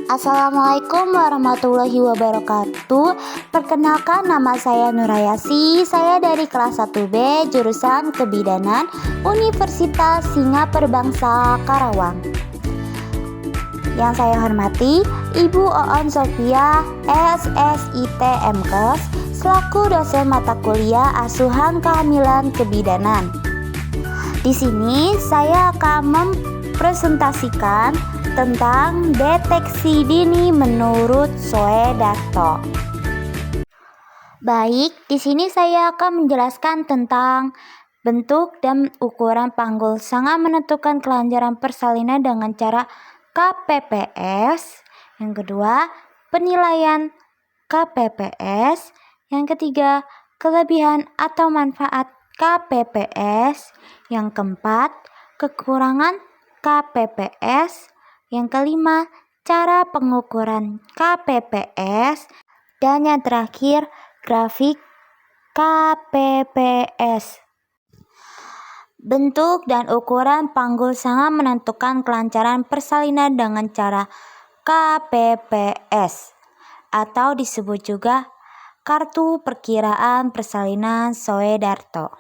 Assalamualaikum warahmatullahi wabarakatuh. Perkenalkan, nama saya Nurayasi. Saya dari kelas 1B jurusan Kebidanan Universitas Singaperbangsa Karawang. Yang saya hormati Ibu Oon Sofia, SSIT MKes, selaku dosen mata kuliah Asuhan Kehamilan Kebidanan. Di sini saya akan mempresentasikan tentang deteksi dini menurut Soedarto. Baik, di sini saya akan menjelaskan tentang bentuk dan ukuran panggul sangat menentukan kelancaran persalinan dengan cara KPPS. Yang kedua, penilaian KPPS. Yang ketiga, kelebihan atau manfaat KPPS. Yang keempat, kekurangan KPPS. Yang kelima, cara pengukuran KPPS. Dan yang terakhir, grafik KPPS. Bentuk dan ukuran panggul sangat menentukan kelancaran persalinan dengan cara KPPS, atau disebut juga Kartu Perkiraan Persalinan Soedarto.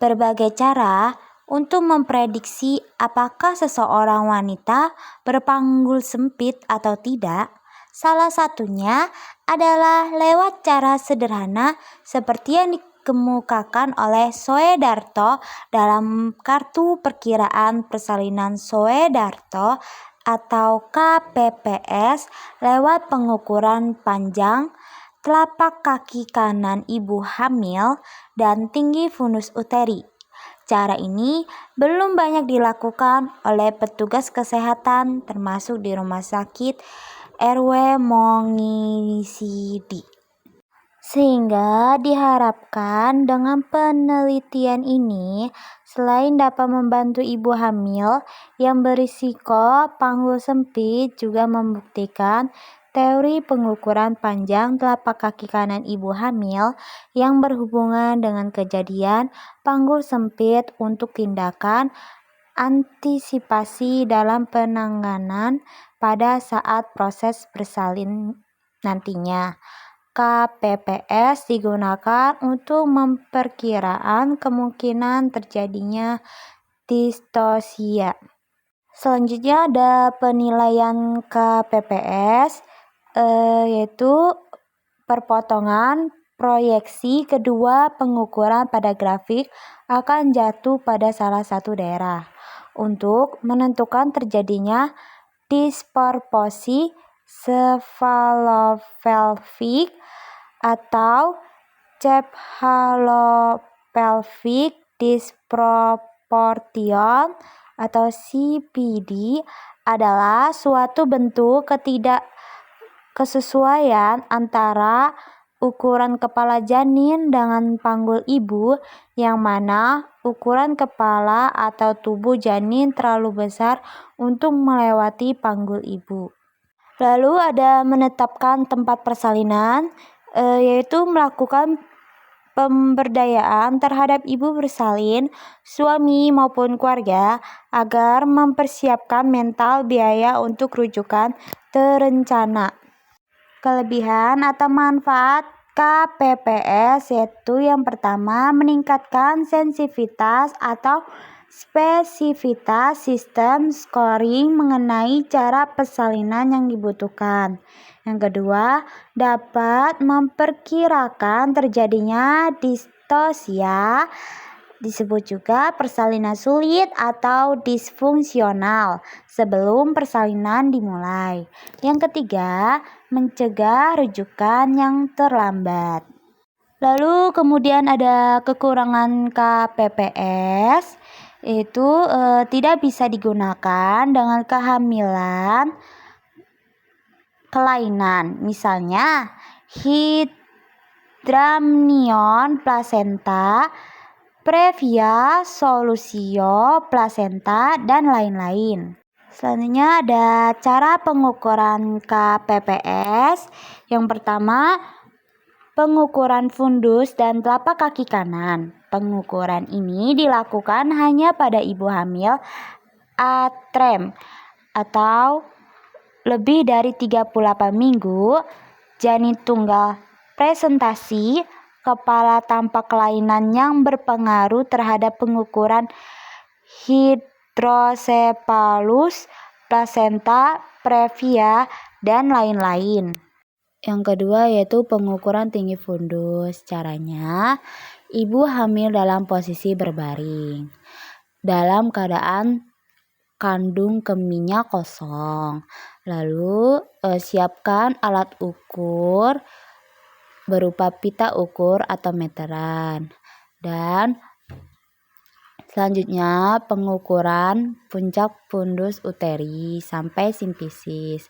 Berbagai cara untuk memprediksi apakah seseorang wanita berpanggul sempit atau tidak. Salah satunya adalah lewat cara sederhana seperti yang dikemukakan oleh Soedarto dalam Kartu Perkiraan Persalinan Soedarto atau KPPS lewat pengukuran panjang telapak kaki kanan ibu hamil dan tinggi fundus uteri. Cara ini belum banyak dilakukan oleh petugas kesehatan termasuk di rumah sakit RW Mongisidi. Sehingga diharapkan dengan penelitian ini selain dapat membantu ibu hamil yang berisiko panggul sempit, juga membuktikan teori pengukuran panjang telapak kaki kanan ibu hamil yang berhubungan dengan kejadian panggul sempit untuk tindakan antisipasi dalam penanganan pada saat proses bersalin nantinya. KPPS digunakan untuk memperkiraan kemungkinan terjadinya distosia. Selanjutnya ada penilaian KPPS, yaitu perpotongan proyeksi kedua pengukuran pada grafik akan jatuh pada salah satu daerah untuk menentukan terjadinya disproporsi cephalopelvic atau cephalopelvic disproportion atau CPD adalah suatu bentuk ketidaksesuaian antara ukuran kepala janin dengan panggul ibu, yang mana ukuran kepala atau tubuh janin terlalu besar untuk melewati panggul ibu. Lalu ada menetapkan tempat persalinan, yaitu melakukan pemberdayaan terhadap ibu bersalin, suami maupun keluarga agar mempersiapkan mental biaya untuk rujukan terencana. Kelebihan atau manfaat KPPS yaitu yang pertama, meningkatkan sensitivitas atau spesifitas sistem scoring mengenai cara persalinan yang dibutuhkan. Yang kedua, dapat memperkirakan terjadinya distosia, disebut juga persalinan sulit atau disfungsional sebelum persalinan dimulai. Yang ketiga, mencegah rujukan yang terlambat. Lalu kemudian ada kekurangan KPPS, itu tidak bisa digunakan dengan kehamilan kelainan, misalnya hidramnion plasenta, previa solusio plasenta, dan lain-lain. Selanjutnya ada cara pengukuran KPPS. Yang pertama, pengukuran fundus dan telapak kaki kanan. Pengukuran ini dilakukan hanya pada ibu hamil atrem atau lebih dari 38 minggu, janin tunggal presentasi, kepala tanpa kelainan yang berpengaruh terhadap pengukuran hidrosepalus, plasenta, previa, dan lain-lain. Yang kedua yaitu pengukuran tinggi fundus. Caranya, ibu hamil dalam posisi berbaring, dalam keadaan kandung kemihnya kosong. Lalu siapkan alat ukur berupa pita ukur atau meteran. Dan selanjutnya pengukuran puncak fundus uteri sampai simfisis.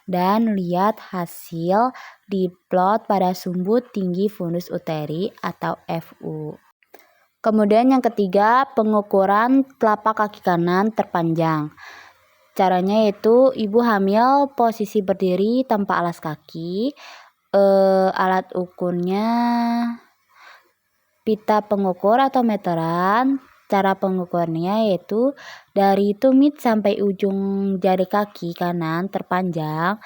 Dan lihat hasil di plot pada sumbu tinggi fundus uteri atau FU. Kemudian yang ketiga, pengukuran telapak kaki kanan terpanjang. Caranya yaitu ibu hamil posisi berdiri tanpa alas kaki. Alat ukurnya pita pengukur atau meteran. Cara pengukurnya yaitu dari tumit sampai ujung jari kaki kanan terpanjang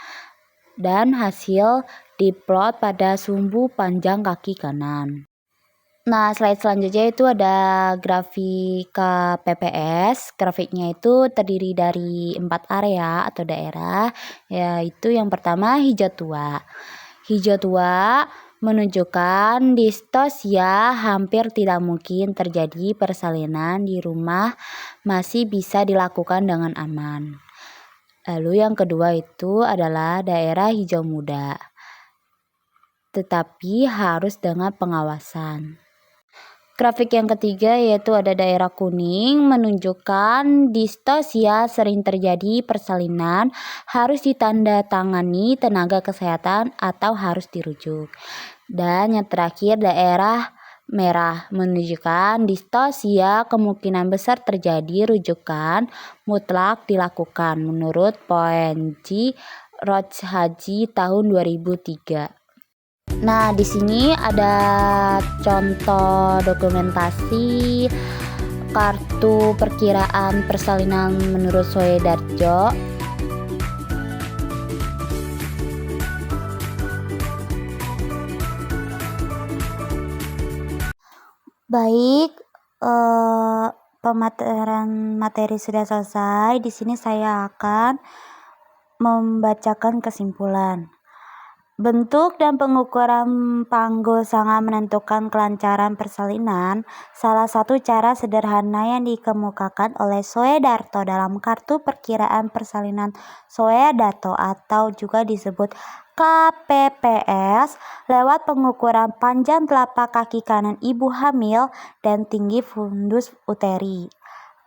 dan hasil diplot pada sumbu panjang kaki kanan. Nah, slide selanjutnya itu ada grafik KPPS. Grafiknya itu terdiri dari 4 area atau daerah, yaitu yang pertama hijau tua. Hijau tua menunjukkan distosia hampir tidak mungkin terjadi persalinan di rumah, masih bisa dilakukan dengan aman. Lalu yang kedua itu adalah daerah hijau muda, tetapi harus dengan pengawasan. Grafik yang ketiga yaitu ada daerah kuning menunjukkan distosia sering terjadi persalinan, harus ditandatangani tenaga kesehatan atau harus dirujuk. Dan yang terakhir daerah merah menunjukkan distosia kemungkinan besar terjadi, rujukan mutlak dilakukan menurut Poenji Rochhaji tahun 2003. Nah, di sini ada contoh dokumentasi kartu perkiraan persalinan menurut Soedarjo. Baik, pemateran materi sudah selesai. Di sini saya akan membacakan kesimpulan. Bentuk dan pengukuran panggul sangat menentukan kelancaran persalinan. Salah satu cara sederhana yang dikemukakan oleh Soedarto dalam kartu perkiraan persalinan Soedarto atau juga disebut KPPS lewat pengukuran panjang telapak kaki kanan ibu hamil dan tinggi fundus uteri.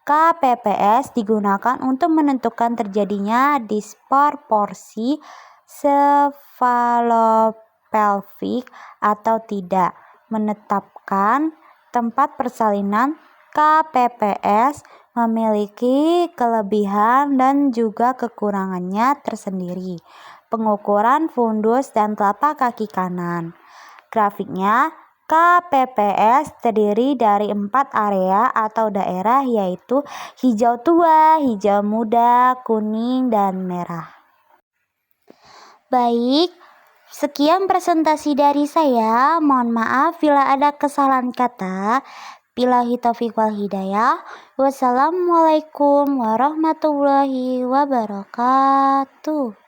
KPPS digunakan untuk menentukan terjadinya disproporsi sefalopelvik atau tidak. Menetapkan tempat persalinan, KPPS memiliki kelebihan dan juga kekurangannya tersendiri. Pengukuran fundus dan telapak kaki kanan. Grafiknya, KPPS terdiri dari 4 area atau daerah yaitu hijau tua, hijau muda, kuning, dan merah. Baik, sekian presentasi dari saya. Mohon maaf bila ada kesalahan kata. Billahi taufiq wal hidayah. Wassalamualaikum warahmatullahi wabarakatuh.